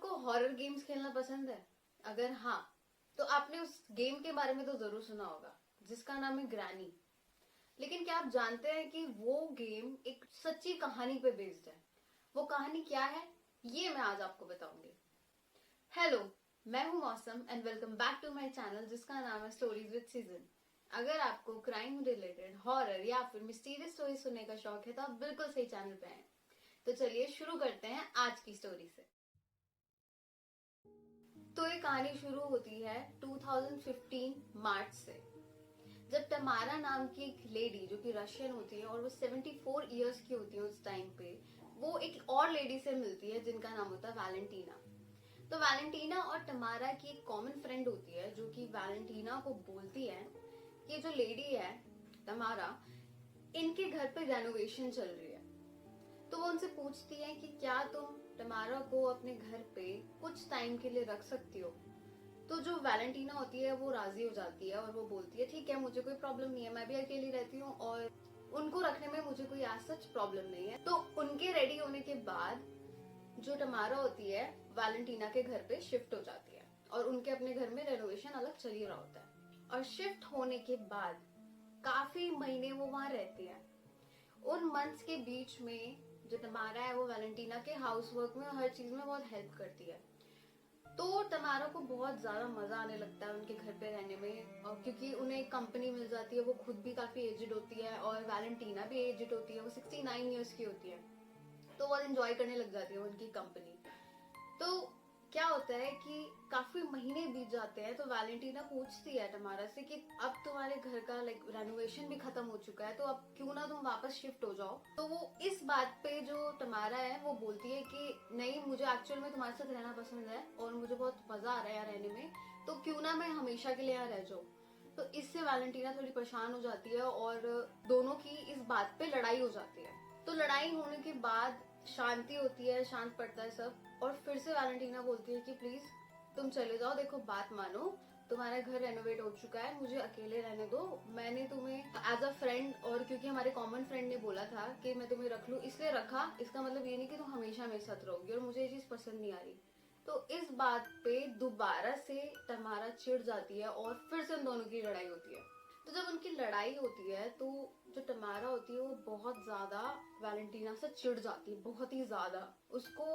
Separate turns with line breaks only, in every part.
आपको horror games खेलना पसंद है? अगर हाँ, तो आपने उस गेम के बारे में तो जरूर सुना होगा जिसका नाम है ग्रैनी। लेकिन क्या आप जानते हैं कि वो गेम एक सच्ची कहानी पे बेस्ड है? वो कहानी क्या है, ये मैं आज आपको बताऊंगी। हेलो, मैं हूं Mausam and welcome back to my channel जिसका नाम है स्टोरीज विद सीजन। अगर आपको क्राइम रिलेटेड, हॉरर या फिर मिस्टीरियस स्टोरी सुनने का शौक है तो आप बिल्कुल सही चैनल पे हैं। तो चलिए शुरू करते हैं आज की स्टोरी से। तो ये कहानी शुरू होती है 2015 मार्च से, जब तमारा नाम की एक लेडी जो कि रशियन होती है और वो 74 इयर्स की होती है उस टाइम पे, वो एक और लेडी से मिलती है जिनका नाम होता है वैलेंटीना। तो वैलेंटीना और तमारा की एक कॉमन फ्रेंड होती है जो कि वैलेंटीना को बोलती है कि जो लेडी है तमारा, इनके घर पे रेनोवेशन चल रही है। तो वो उनसे पूछती है कि क्या तुम तमारा को अपने घर पे कुछ टाइम के लिए रख सकती हो। तो जो वैलेंटीना होती है वो राजी हो जाती है और वो बोलती है ठीक है, मुझे कोई प्रॉब्लम नहीं है, मैं भी अकेली रहती हूँ और उनको रखने में मुझे कोई आज सच प्रॉब्लम नहीं है। तो उनके रेडी होने के बाद जो तमारा होती है वैलेंटीना के घर पे शिफ्ट हो जाती है और उनके अपने घर में रेनोवेशन अलग चल ही रहा होता है। और शिफ्ट होने के बाद काफी महीने वो वहां रहती है। उन मंथ्स के बीच में जो तमारा है वो वैलेंटीना के हाउस वर्क में हर चीज में बहुत हेल्प करती है। तो तमारा को बहुत ज्यादा मजा आने लगता है उनके घर पे रहने में, और क्योंकि उन्हें एक कंपनी मिल जाती है। वो खुद भी काफी एजिड होती है और वैलेंटीना भी एजिड होती है, वो 69 इयर्स की होती है। तो वो एंजॉय करने लग जाती है उनकी कंपनी। तो क्या होता है कि काफी महीने बीत जाते हैं तो वैलेंटीना पूछती है तमारा से कि अब तुम्हारे घर का रेनोवेशन भी खत्म हो चुका है, तो अब क्यों ना तुम वापस शिफ्ट हो जाओ। तो वो इस बात पे जो तमारा है वो बोलती है कि नहीं, मुझे एक्चुअल में तुम्हारे साथ रहना पसंद है और मुझे बहुत मजा आ रहा है यहाँ रहने में, तो क्यों ना मैं हमेशा के लिए यहाँ रह जाऊँ। तो इससे वैलेंटीना थोड़ी परेशान हो जाती है और दोनों की इस बात पे लड़ाई हो जाती है। तो लड़ाई होने के बाद शांति होती है, शांत पड़ता है सब, और फिर से वैलेंटीना बोलती है कि प्लीज तुम चले जाओ, देखो बात मानो, तुम्हारा घर रेनोवेट हो चुका है, मुझे अकेले रहने दो। मैंने तुम्हें एज अ फ्रेंड, और क्योंकि हमारे कॉमन फ्रेंड ने बोला था कि मैं तुम्हें रख लूं, इसलिए रखा। इसका मतलब ये नहीं कि तुम हमेशा मेरे साथ रहोगी और मुझे ये चीज पसंद नहीं आ रही। तो इस बात पे दोबारा से तमारा चिढ़ जाती है और फिर से उन दोनों की लड़ाई होती है। तो जब उनकी लड़ाई होती है तो जो तमारा होती है वो बहुत ज्यादा वैलेंटीना से चिढ़ जाती है, बहुत ही ज्यादा। उसको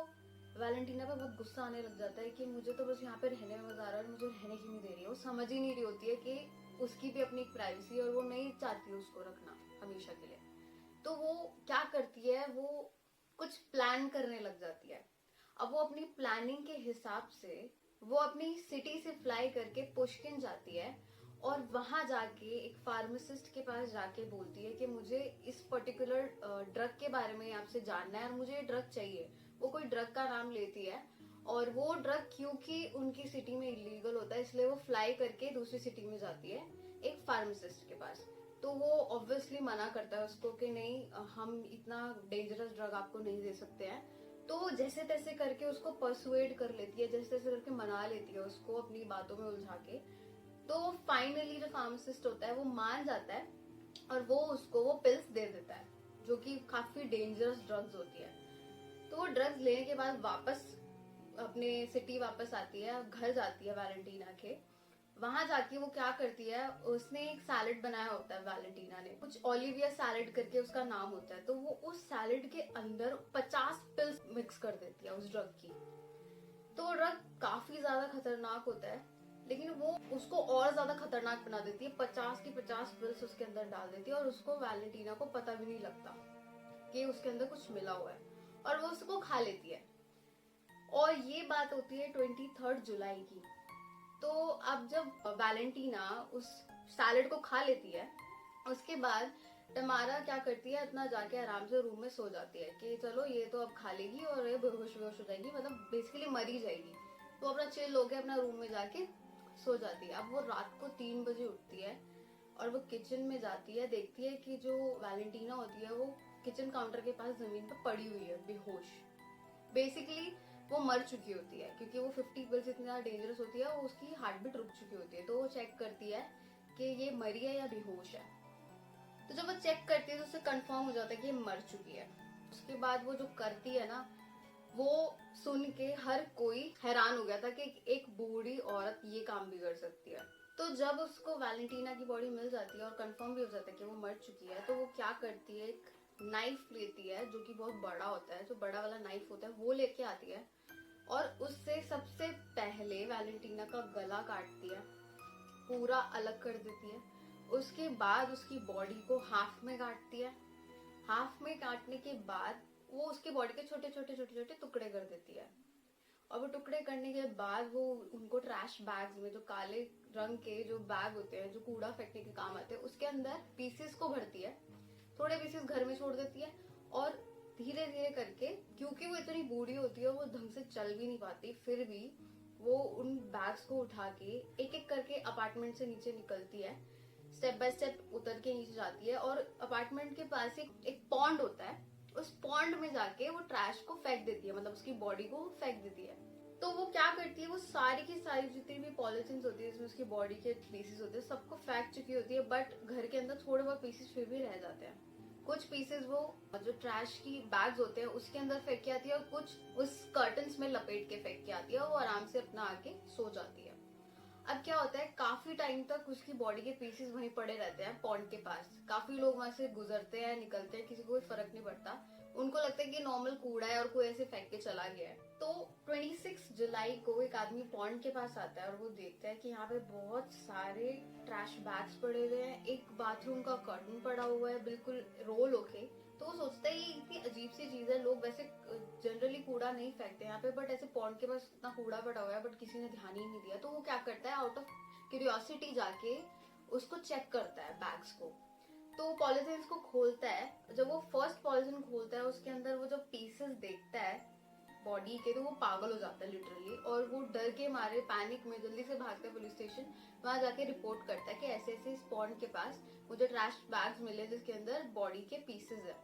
वैलेंटीना पे बहुत गुस्सा आने लग जाता है कि मुझे तो बस यहाँ पे रहने में मजा आ रहा है, मुझे रहने क्यों नहीं दे रही है। वो समझ ही नहीं रही होती है कि उसकी भी अपनी एक प्राइवेसी और वो नहीं चाहती है उसको रखना हमेशा के लिए। तो वो क्या करती है, वो कुछ प्लान करने लग जाती है। अब वो अपनी प्लानिंग के हिसाब से वो अपनी सिटी से फ्लाई करके पुष्किन जाती है और वहां जाके एक फार्मासिस्ट के पास जाके बोलती है कि मुझे इस पर्टिकुलर ड्रग के बारे में आपसे जानना है और मुझे ये ड्रग चाहिए। वो कोई ड्रग का नाम लेती है और वो ड्रग क्योंकि उनकी सिटी में इलीगल होता है इसलिए वो फ्लाई करके दूसरी सिटी में जाती है एक फार्मासिस्ट के पास। तो वो ऑब्वियसली मना करता है उसको कि नहीं, हम इतना डेंजरस ड्रग आपको नहीं दे सकते हैं। तो वो जैसे तैसे करके उसको परसुएड कर लेती है, जैसे तैसे करके मना लेती है उसको अपनी बातों में उलझा के। तो फाइनली जो फार्मासिस्ट होता है वो मान जाता है और वो उसको वो पिल्स दे देता है जो कि काफी डेंजरस ड्रग्स होती है। तो वो ड्रग्स लेने के बाद वापस अपने सिटी वापस आती है, घर जाती है वैलेंटीना के। वहां जाके वो क्या करती है, उसने एक सैलेड बनाया होता है वैलेंटीना ने, कुछ ओलिविया सैलेड करके उसका नाम होता है। तो वो उस सैलेड के अंदर 50 पिल्स मिक्स कर देती है उस ड्रग की। तो ड्रग काफी ज्यादा खतरनाक होता है, लेकिन वो उसको और ज्यादा खतरनाक बना देती है। 50 की 50 पिल्स उसके अंदर डाल देती है और उसको वैलेंटीना को पता भी नहीं लगता कि उसके अंदर कुछ मिला हुआ है, और वो उसको खा लेती है। और ये बात होती है 23 जुलाई की। तो अब जब वैलेंटीना उस सैलेड को खा लेती है, उसके बाद तमारा क्या करती है, अपना जाके आराम से रूम में सो जाती है कि चलो ये तो अब खा लेगी और ये बेहोश बेहोश हो जाएगी, मतलब बेसिकली मर ही जाएगी। तो अपना चिल होके अपना रूम में जाके सो जाती है। अब वो रात को 3 बजे उठती है और वो किचन में जाती है, देखती है कि जो वैलेंटीना होती है वो किचन काउंटर के पास जमीन पर पड़ी हुई है बेहोश। बेसिकली वो मर चुकी होती है क्योंकि वो 50 पिल्स इतनी ज्यादा डेंजरस होती है, उसकी हार्ट बीट रुक चुकी होती है। तो वो चेक करती है कि ये मरी है या बेहोश है। तो जब वो चेक करती है तो उसे कंफर्म हो जाता है कि ये मर चुकी है। उसके बाद वो जो करती है ना, वो सुन के हर कोई हैरान हो गया था कि एक बूढ़ी औरत ये काम भी कर सकती है। तो जब उसको वैलेंटीना की बॉडी मिल जाती है और कंफर्म भी हो जाता है कि वो मर चुकी है, तो वो क्या करती है, एक नाइफ लेती है जो कि बहुत बड़ा होता है, जो बड़ा वाला नाइफ होता है वो लेके आती है और उससे सबसे पहले वैलेंटीना का गला काटती है, पूरा अलग कर देती है। उसके बाद उसकी बॉडी को हाफ में काटती है। हाफ में काटने के बाद वो उसकी बॉडी के छोटे छोटे छोटे छोटे टुकड़े कर देती है। और वो टुकड़े करने के बाद वो उनको ट्रैश बैग्स में, जो काले रंग के जो बैग होते हैं जो कूड़ा फेंकने के काम आते हैं, उसके अंदर पीसेस को भरती है। थोड़े पीसेस घर में छोड़ देती है और धीरे धीरे करके, क्योंकि वो इतनी बूढ़ी होती है वो ढंग से चल भी नहीं पाती, फिर भी वो उन बैग्स को उठा के एक एक करके अपार्टमेंट से नीचे निकलती है, स्टेप बाय स्टेप उतर के नीचे जाती है और अपार्टमेंट के पास एक पॉन्ड होता है, उस पॉन्ड में जाके वो ट्रैश को फेंक देती है, मतलब उसकी बॉडी को फेंक देती है। तो वो क्या करती है, वो सारी की सारी जितनी भी पॉलिथीन होती है जिसमें उसकी बॉडी के पीसेस होते हैं सबको फेंक चुकी होती है, बट घर के अंदर थोड़े बहुत पीसेस फिर भी रह जाते हैं। कुछ पीसेस वो जो ट्रैश की बैग्स होते हैं उसके अंदर फेंक के आती है और कुछ उस कर्टन्स में लपेट के फेंक के आती है। वो आराम से अपना आके सो जाती है। अब क्या होता है, काफी टाइम तक उसकी बॉडी के पीसेस वहीं पड़े रहते हैं पॉन्ड के पास। काफी लोग वहां से गुजरते हैं, निकलते हैं, किसी को कोई फर्क नहीं पड़ता। उनको लगता है कि नॉर्मल कूड़ा है और कोई ऐसे फेंक के चला गया है। तो 26 जुलाई को एक आदमी पॉन्ड के पास आता है और वो देखता है कि यहाँ पे बहुत सारे ट्रैश बैग्स पड़े हुए हैं, एक बाथरूम का कर्टन पड़ा हुआ है बिल्कुल रोल होके। तो वो सोचता है ये इतनी अजीब सी चीज है, लोग वैसे जनरली कूड़ा नहीं फेंकते यहाँ पे, बट ऐसे पॉन्ड के पास इतना कूड़ा पड़ा हुआ है बट किसी ने ध्यान ही नहीं दिया। तो वो क्या करता है, आउट ऑफ क्यूरियोसिटी जाके उसको चेक करता है बैग्स को। तो पॉलिथीन को खोलता है। जब वो फर्स्ट पॉलिथीन खोलता है उसके अंदर वो जब पीसेस देखता है बॉडी के, तो वो पागल हो जाता है लिटरली, और वो डर के मारे पैनिक में जल्दी से भागता है पुलिस स्टेशन। वहां जाके रिपोर्ट करता है कि ऐसे ऐसे इस पॉन्ड के पास मुझे ट्रैश बैग्स मिले जिसके अंदर बॉडी के पीसेस है।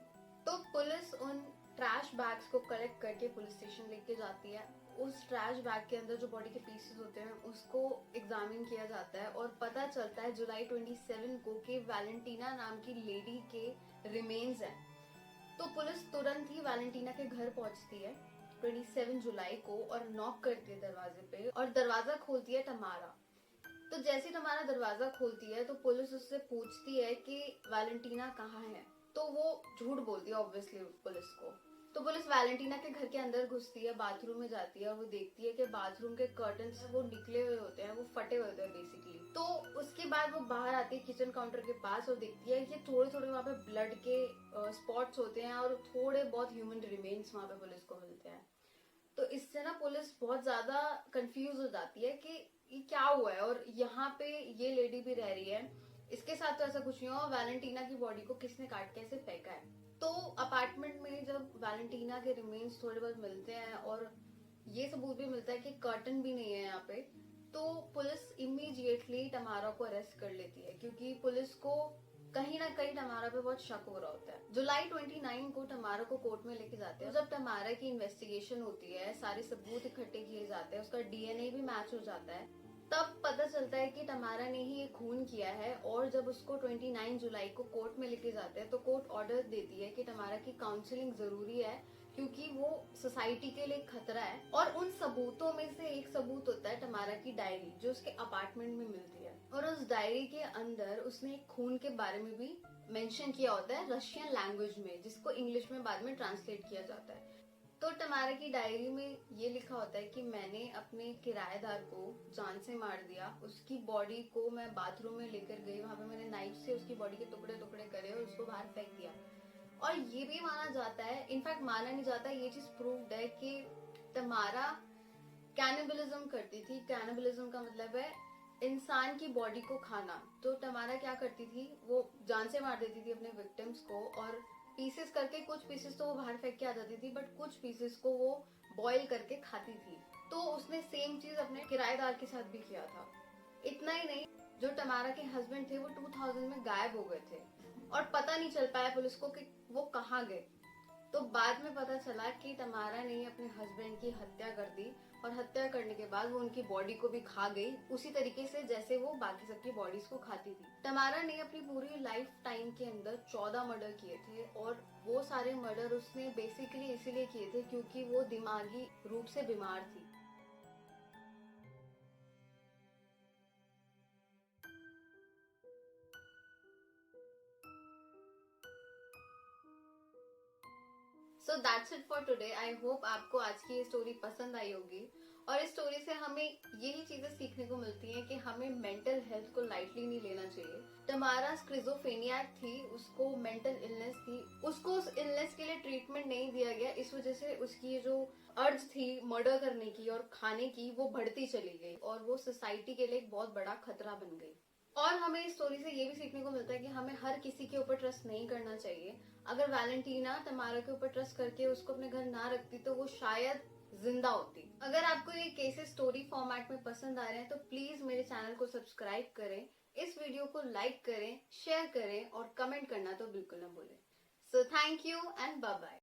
तो पुलिस उन ट्रैश बैग्स को कलेक्ट करके पुलिस स्टेशन लेके जाती है। उस ट्रैश बैग के अंदर जो बॉडी के पीसेस होते हैं उसको एग्जामिन किया जाता है और पता चलता है जुलाई 27 को कि वैलेंटीना नाम की लेडी के रिमेन्स हैं। तो पुलिस तुरंत ही वैलेंटीना के घर पहुंचती है 27 जुलाई को और नॉक करती है दरवाजे पे, और दरवाजा खोलती है तमारा। तो जैसे तमारा दरवाजा खोलती है तो पुलिस उससे पूछती है कि वैलेंटीना कहाँ है। तो वो झूठ बोलती है ऑब्वियसली पुलिस को। तो पुलिस वैलेंटीना के घर के अंदर घुसती है, बाथरूम में जाती है और वो देखती है कि बाथरूम के कर्टन्स वो निकले हुए होते हैं, वो फटे हुए होते हैं बेसिकली। तो उसके बाद वो बाहर आती है किचन काउंटर के पास और देखती है कि थोड़े थोड़े वहाँ पे ब्लड के स्पॉट्स होते हैं और थोड़े बहुत ह्यूमन रिमेन्स वहाँ पे पुलिस को मिलते हैं। तो इससे ना पुलिस बहुत ज्यादा कंफ्यूज हो जाती है कि ये क्या हुआ है और यहाँ पे ये लेडी भी रह रही है, इसके साथ तो ऐसा कुछ नहीं हुआ, वैलेंटीना की बॉडी को किसने काट के ऐसे फेंका है। तो अपार्टमेंट में जब वैलेंटीना के रिमेन्स थोड़े बहुत मिलते हैं और ये सबूत भी मिलता है कि कर्टन भी नहीं है यहाँ पे, तो पुलिस इमीडिएटली टमारा को अरेस्ट कर लेती है, क्योंकि पुलिस को कहीं ना कहीं टमारा पे बहुत शक हो रहा होता है। जुलाई 29 को टमारा को कोर्ट में लेके जाते हैं। जब टमारा की इन्वेस्टिगेशन होती है, सारे सबूत इकट्ठे किए जाते हैं, उसका डीएनए भी मैच हो जाता है, तब पता चलता है कि टमारा ने ही ये खून किया है। और जब उसको 29 जुलाई को कोर्ट में लेके जाते हैं तो कोर्ट ऑर्डर देती है कि टमारा की काउंसलिंग जरूरी है, क्योंकि वो सोसाइटी के लिए खतरा है। और उन सबूतों में से एक सबूत होता है टमारा की डायरी, जो उसके अपार्टमेंट में मिलती है। और उस डायरी के अंदर उसने एक खून के बारे में भी मेंशन किया होता है रशियन लैंग्वेज में, जिसको इंग्लिश में बाद में ट्रांसलेट किया जाता है। तो टमारा की डायरी में ये लिखा होता है कि मैंने अपने किराएदार को जान से मार दिया, उसकी बॉडी को मैं बाथरूम में लेकर गई, वहां पे मैंने नाइफ से उसकी बॉडी के टुकड़े टुकड़े करे और उसको बाहर फेंक दिया। और ये भी माना जाता है, इनफैक्ट माना नहीं जाता, ये चीज प्रूव्ड है कि टमारा कैनिबलिज्म करती थी। कैनिबलिज्म का मतलब है इंसान की बॉडी को खाना। तो टमारा क्या करती थी, वो जान से मार देती थी अपने विक्टिम्स को और पीसेस करके, कुछ पीसेस तो वो बाहर फेंक के आ जाती थी बट कुछ पीसेस को वो बॉईल करके खाती थी। तो उसने सेम चीज अपने किराएदार के साथ भी किया था। इतना ही नहीं, जो टमारा के हस्बैंड थे वो 2000 में गायब हो गए थे और पता नहीं चल पाया पुलिस को कि वो कहाँ गए। तो बाद में पता चला कि टमारा ने अपने हस्बैंड की हत्या कर दी और हत्या करने के बाद वो उनकी बॉडी को भी खा गई, उसी तरीके से जैसे वो बाकी सबकी बॉडीज को खाती थी। तमारा ने अपनी पूरी लाइफ टाइम के अंदर 14 मर्डर किए थे और वो सारे मर्डर उसने बेसिकली इसीलिए किए थे क्योंकि वो दिमागी रूप से बीमार थी। So that's it for today. I hope आपको आज की ये स्टोरी पसंद आई होगी और इस स्टोरी से हमें यही चीजें सीखने को मिलती हैं कि हमें मेंटल हेल्थ को लाइटली नहीं लेना चाहिए। तमारा स्क्रिजोफेनियाक थी, उसको मेंटल इलनेस थी, उसको उस इलनेस के लिए ट्रीटमेंट नहीं दिया गया, इस वजह से उसकी जो अर्ज थी मर्डर करने की और खाने की वो बढ़ती चली गई और वो सोसाइटी के लिए एक बहुत बड़ा खतरा बन गई। और हमें इस स्टोरी से ये भी सीखने को मिलता है कि हमें हर किसी के ऊपर ट्रस्ट नहीं करना चाहिए। अगर वैलेंटीना तमारा के ऊपर ट्रस्ट करके उसको अपने घर ना रखती तो वो शायद जिंदा होती। अगर आपको ये केसेस स्टोरी फॉर्मेट में पसंद आ रहे हैं तो प्लीज मेरे चैनल को सब्सक्राइब करें, इस वीडियो को लाइक करें, शेयर करें और कमेंट करना तो बिल्कुल ना भूलें। So thank you and bye bye.